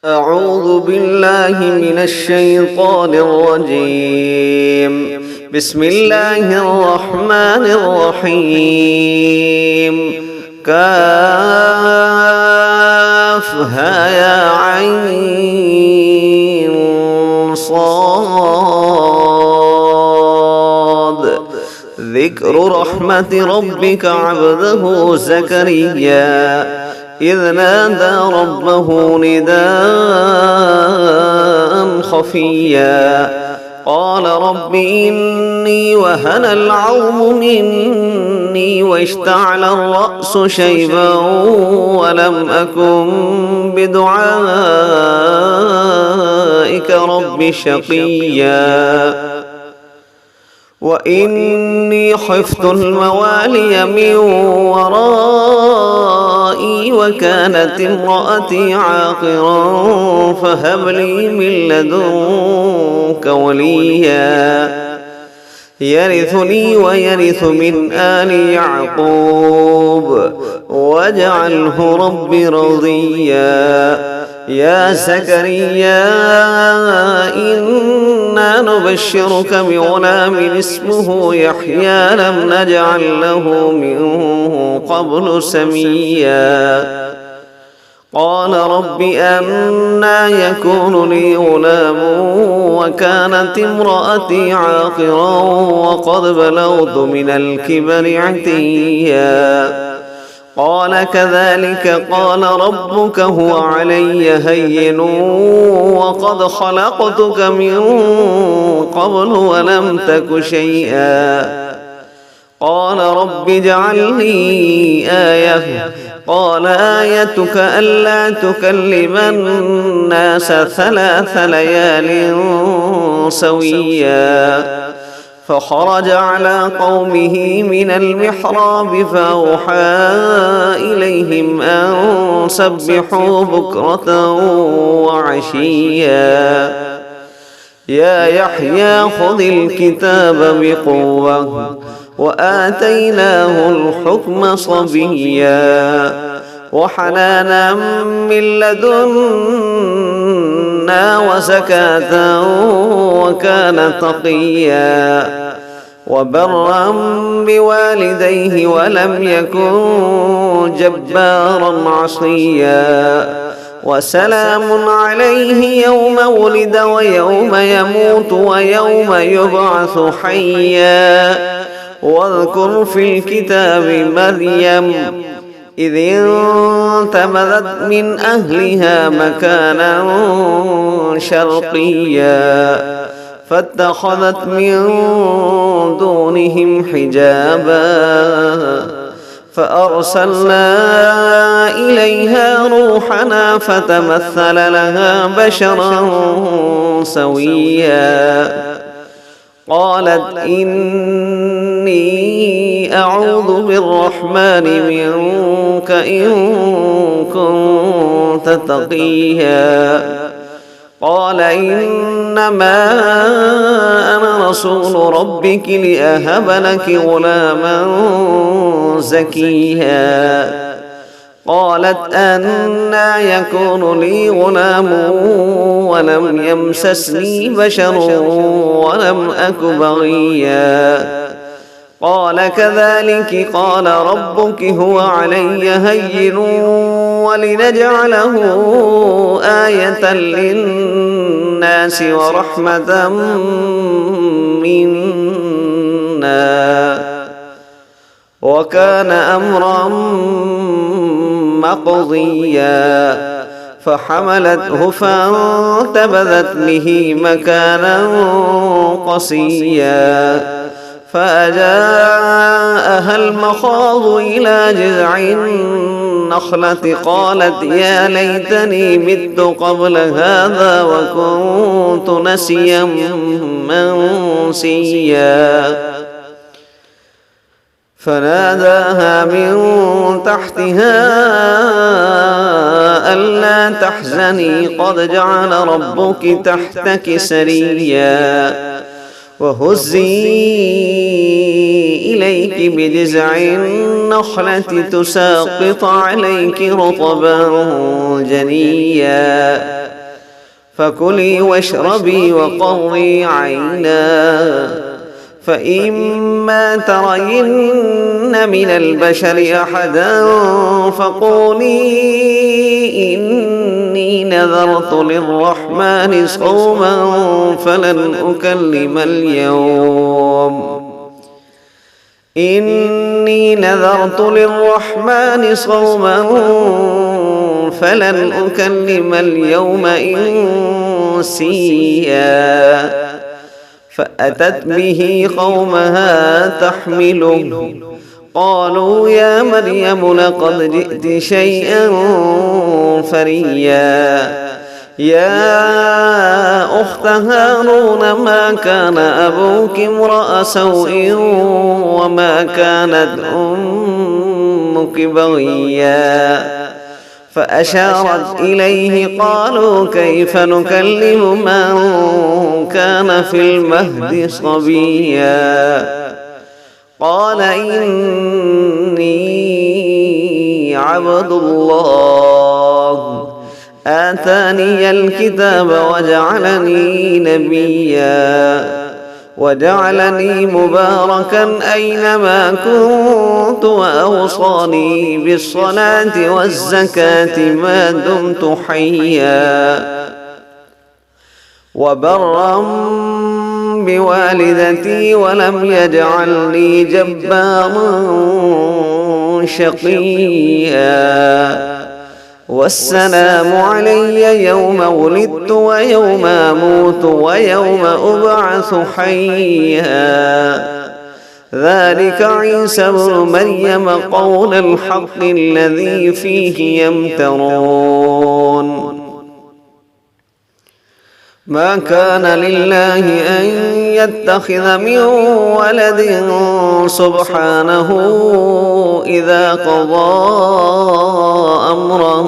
أعوذ بالله من الشيطان الرجيم. بسم الله الرحمن الرحيم. كافها يا عين صاد. ذكر رحمة ربك عبده زكريا إذ نادى ربه نداء خفيا قال رب إني وهن العظم مني واشتعل الرأس شيبا ولم أكن بدعائك رب شقيا وإني خفت الموالي من ورائي وكانت امرأتي عاقرا فهب لي من لدنك وليا يرثني ويرث من آل يعقوب واجعله رب رضيا. يا زكريا إنا نبشرك بغلام اسمه يحيى لم نجعل له من قبل سميا قال رب أنى يكون لي غلام وكانت امرأتي عاقرا وقد بلغت من الكبر عتيا قال كذلك قال ربك هو علي هين وقد خلقتك من قبل ولم تك شيئا قال رب اجعل لي آية قال آيتك ألا تكلم الناس 3 ليال سويا فخرج على قومه من المحراب فأوحى إليهم أن سبحوا بكرة وعشيا يا يحيى خذ الكتاب بقوة وآتيناه الحكم صبيا وحنانا من لدنا وزكاة وكان تقيا وبرا بوالديه ولم يكن جبارا عصيا وسلام عليه يوم ولد ويوم يموت ويوم يبعث حيا واذكر في الكتاب مريم إذ انتبذت من أهلها مكانا شرقيا فاتخذت من دونهم حجابا فأرسلنا إليها روحنا فتمثل لها بشرا سويا قالت إني أعوذ بالرحمن منك إن كنت تقيا قال إنما أنا رسول ربك لأهب لك غلاما زكيا قالت أنى يكون لي غلام ولم يمسسني بشر ولم أك بغيا قال كذلك قال ربك هو علي هين ولنجعله آية للناس ورحمة منا وكان أمرا مقضيا فحملته فانتبذت به مكانا قصيا فأجاءها المخاض إلى جذع النخلة قالت يا ليتني مت قبل هذا وكنت نسيا منسيا فناداها من تحتها ألا تحزني قد جعل ربك تحتك سريا وهزي إليك بجذع النخلة تساقط عليك رطبا جنيا فكلي واشربي وقري عينا، فإما ترين من البشر أحدا فقولي إني نذرت للرحمن صوما فلن أكلم اليوم إني نذرت للرحمن صوما فلن أكلم اليوم إنسيا. فأتت به قومها تحمله، قالوا يا مريم لقد جئت شيئا فريا. يا أخت هارون ما كان أبوك امرأ سوء وما كانت أمك بغيا. فأشارت إليه، قالوا كيف نكلم من كان في المهد صبيا. قال إني عبد الله آتاني الكتاب وجعلني نبيا وجعلني مباركا أينما كنت وأوصاني بالصلاة والزكاة ما دمت حيا وبرا بوالدتي ولم يجعلني جبارا شقيا. والسلام علي يوم ولدت ويوم أموت ويوم أبعث حيا. ذلك عيسى ابن مريم قول الحق الذي فيه يمترون. ما كان لله أن يتخذ من ولد سبحانه إذا قضى أمرا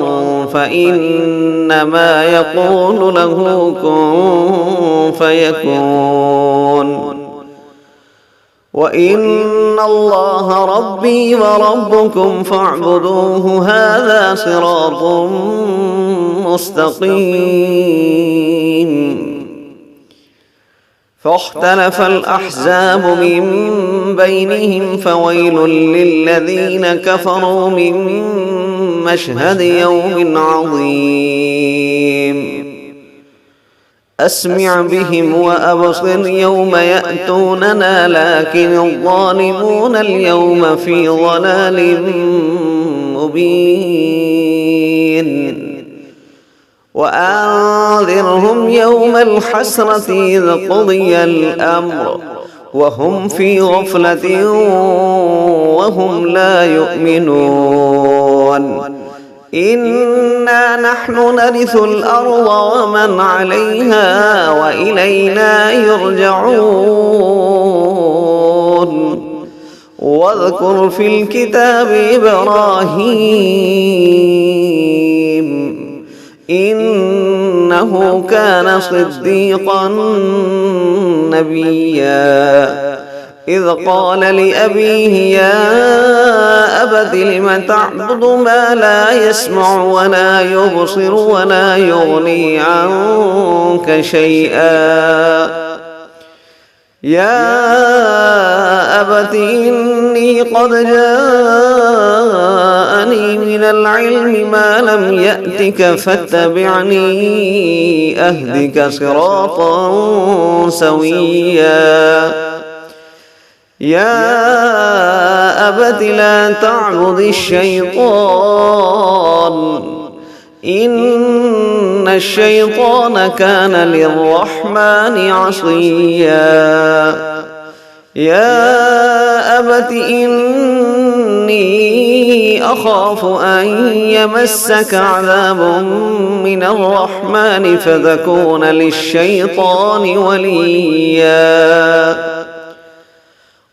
فإنما يقول له كن فيكون. وإن الله ربي وربكم فاعبدوه هذا صراط مستقيم. فاختلف الأحزاب من بينهم فويل للذين كفروا من مشهد يوم عظيم. أسمع بهم وأبصر يوم يأتوننا لكن الظالمون اليوم في ضلال مبين. وأنذرهم يوم الحسرة إذ قضي الأمر وهم في غفلة وهم لا يؤمنون. إنا نحن نرث الأرض ومن عليها وإلينا يرجعون. واذكر في الكتاب إبراهيم إنه كان صديقا نبيا. إذ قال لأبيه يا أبت لم تعبد ما لا يسمع ولا يبصر ولا يغني عنك شيئا. يا أبت إني قد جاءني من العلم ما لم يأتك فاتبعني أهدك صراطا سويا. يا أبت لا تعبد الشيطان إن الشيطان كان للرحمن عصيا. يا أبت إني أخاف أن يمسك عذاب من الرحمن فتكون للشيطان وليا.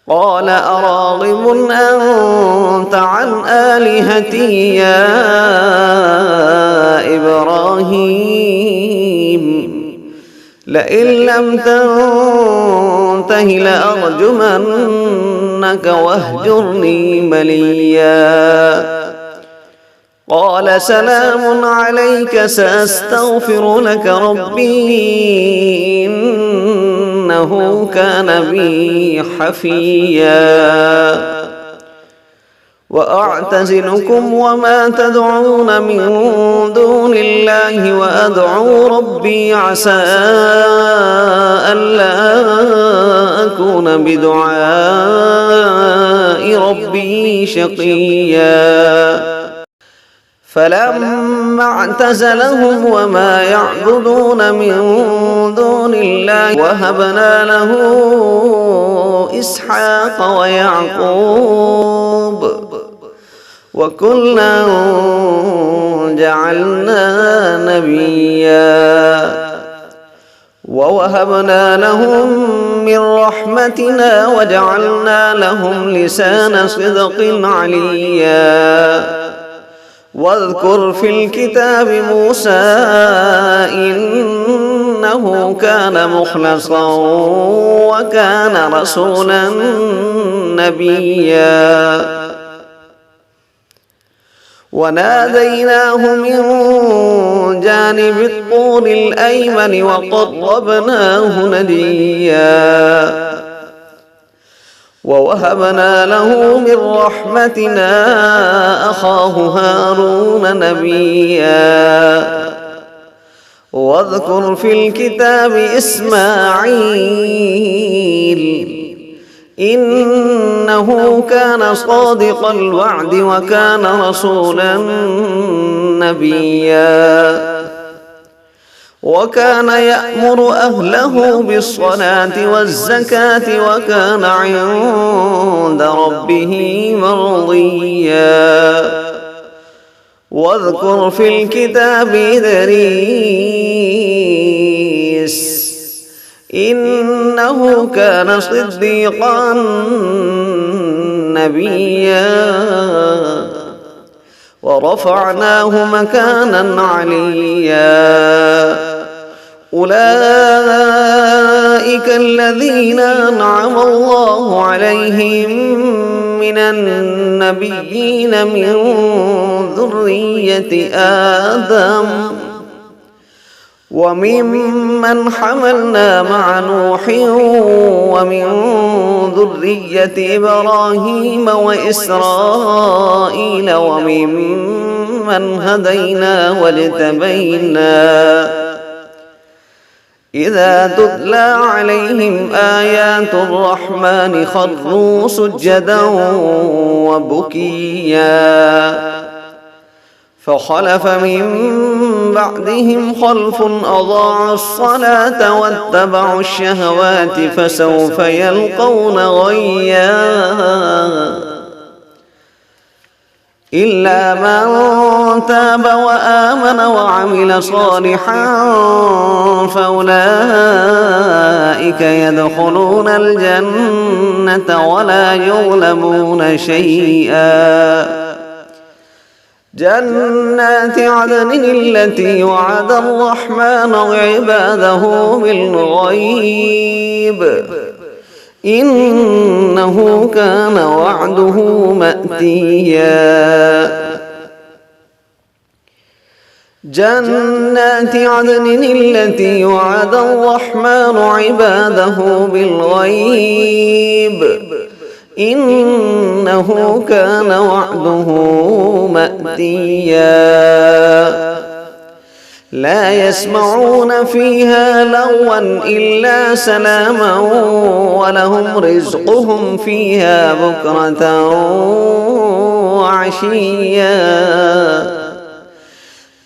قال أراغب أنت عن آلهتي يا إبراهيم لئن لم تنته لأرجمنك واهجرني مليا. قال سلام عليك سأستغفر لك ربي إنه كان بي حفيا وأعتزلكم وما تدعون من دون الله وأدعو ربي عسى ألا أكون بدعاء ربي شقيا فلما اعتزلهم وما يعبدون من دون الله وهبنا له إسحاق ويعقوب وكلا جعلنا نبيا ووهبنا لهم من رحمتنا وجعلنا لهم لسان صدق عليا واذكر في الكتاب موسى إنه كان مخلصا وكان رسولا نبيا وناديناه من جانب الطور الأيمن وقربناه نجيا ووهبنا له من رحمتنا أخاه هارون نبيا واذكر في الكتاب إسماعيل إنه كان صادق الوعد وكان رسولا نبيا وكان يأمر أهله بالصلاة والزكاة وكان عند ربه مرضيا واذكر في الكتاب إدريس إنه كان صديقا نبيا ورفعناه مكانا عليا أولئك الذين أنعم الله عليهم من النبيين من ذرية آدم وممن حملنا مع نوح ومن ذرية إبراهيم وإسرائيل وممن هدينا واجتبينا إذا تتلى عليهم آيات الرحمن خروا سجدا وبكيا فخلف من بعدهم خلف أضاعوا الصلاة واتبعوا الشهوات فسوف يلقون غيا إلا من تاب وآمن وعمل صالحا فأولئك يدخلون الجنة ولا يظلمون شيئا جنات عدن التي وعد الرحمن عباده بالغيب إنه كان وعده مأتيا جنات عدن التي وعد الرحمن عباده بالغيب إنه كان وعده مأتيا لا يسمعون فيها لغوا إلا سلاما ولهم رزقهم فيها بكرة وعشيا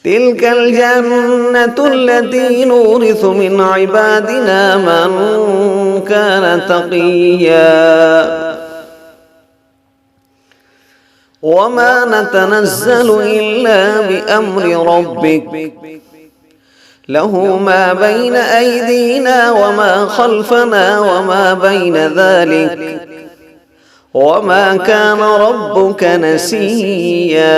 تلك الجنة التي نورث من عبادنا من كان تقيا وما نتنزل إلا بأمر ربك له ما بين أيدينا وما خلفنا وما بين ذلك وما كان ربك نسيا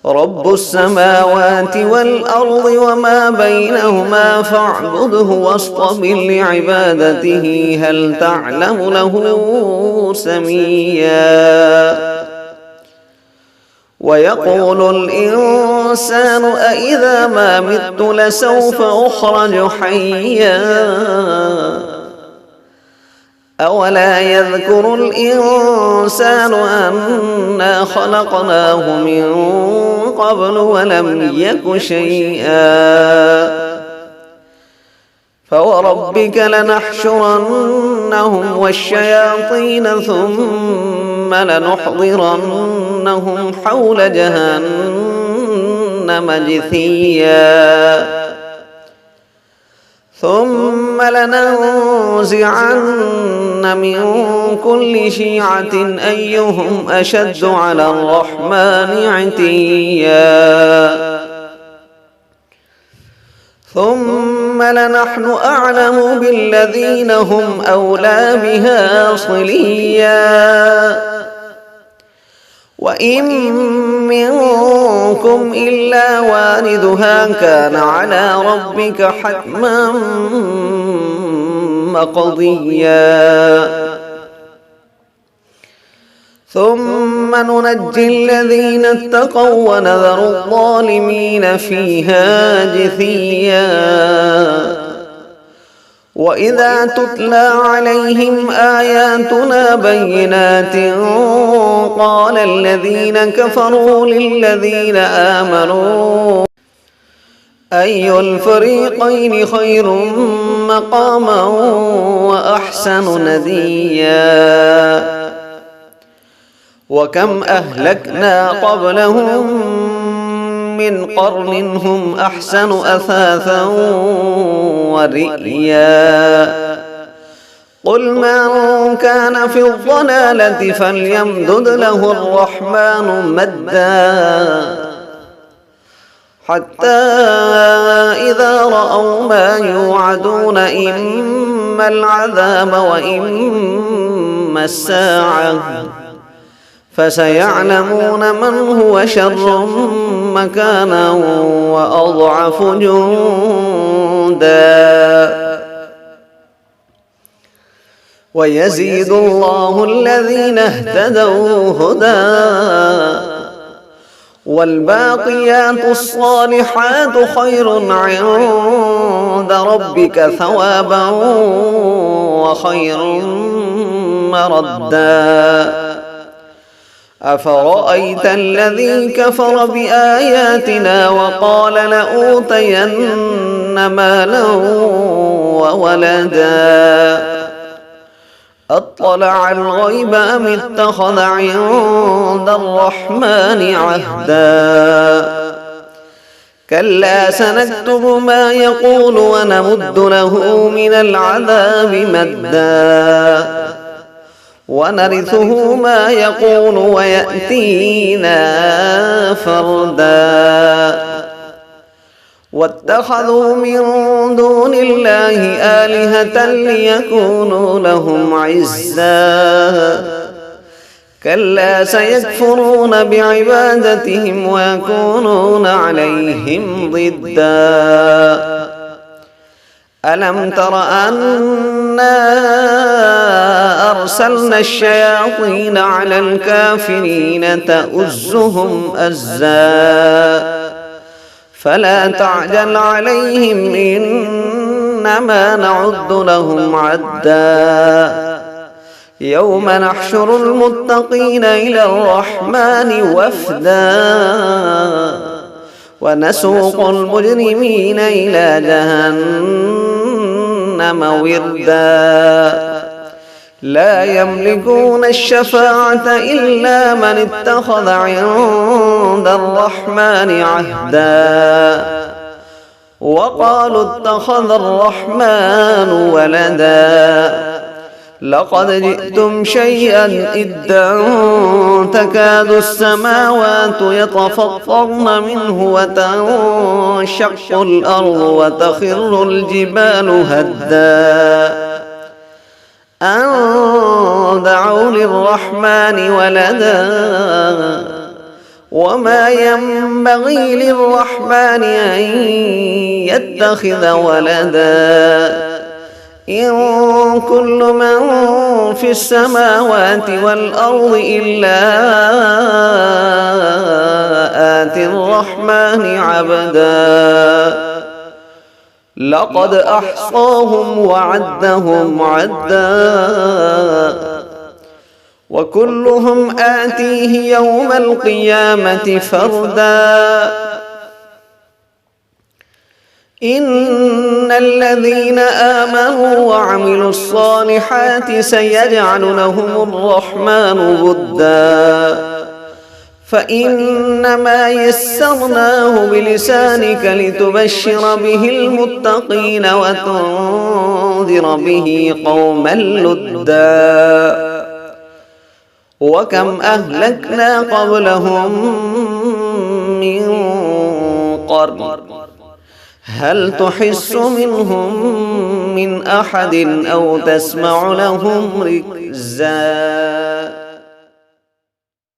رب السماوات والأرض وما بينهما فاعبده واصطبر لعبادته هل تعلم له سميا ويقول الإنسان أإذا ما مت لسوف أخرج حيا أولا يذكر الإنسان أنا خلقناه من قبل ولم يك شيئا فوربك لنحشرنهم والشياطين ثم لنحضرنهم حول جهنم جثيا ثم لننزعن من كل شيعة أيهم أشد على الرحمن عتيا ثم لنحن أعلم بالذين هم أولى بها صليا وإن منكم إلا واردها كان على ربك حتما مقضيا ثم ننجي الذين اتقوا ونذر الظالمين فيها جثيا وإذا تتلى عليهم آياتنا بينات قال الذين كفروا للذين آمنوا أي الفريقين خير مقاما وأحسن نديا وكم أهلكنا قبلهم من قرن هم أحسن أثاثا ورئيا قل من كان في الضلالة فليمدد له الرحمن مدا حتى إذا رأوا ما يوعدون إما العذاب وإما الساعة فسيعلمون من هو شر مكانا وأضعف جندا ويزيد الله الذين اهتدوا هدى والباقيات الصالحات خير عند ربك ثوابا وخير مردا أفرأيت الذي كفر بآياتنا وقال لأوتين مالا وولدا أطلع الغيب أم اتخذ عند الرحمن عهدا كلا سنكتب ما يقول ونمد له من العذاب مدا ونرثه ما يقول ويأتينا فردا واتخذوا من دون الله آلهة ليكونوا لهم عزا كلا سيكفرون بعبادتهم ويكونون عليهم ضدا ألم تر أنا أرسلنا الشياطين على الكافرين تؤزهم أزا فلا تعجل عليهم إنما نعد لهم عدا يوم نحشر المتقين إلى الرحمن وفدا ونسوق المجرمين إلى جهنم وردا لا يملكون الشفاعة إلا من اتخذ عند الرحمن عهدا وقالوا اتخذ الرحمن ولدا لقد جئتم شيئا إدا تكاد السماوات يتفطرن منه وتنشق الأرض وتخر الجبال هدا أن دعوا للرحمن ولدا وما ينبغي للرحمن أن يتخذ ولدا إن كل من في السماوات والأرض إلا آتي الرحمن عبدا لقد أحصاهم وعدهم عدا وكلهم آتيه يوم القيامة فردا إن الذين آمنوا وعملوا الصالحات سيجعل لهم الرحمن ودا فإنما يسرناه بلسانك لتبشر به المتقين وتنذر به قوما لدا وكم أهلكنا قبلهم من قرن هل تحس منهم من أحد أو تسمع لهم ركزا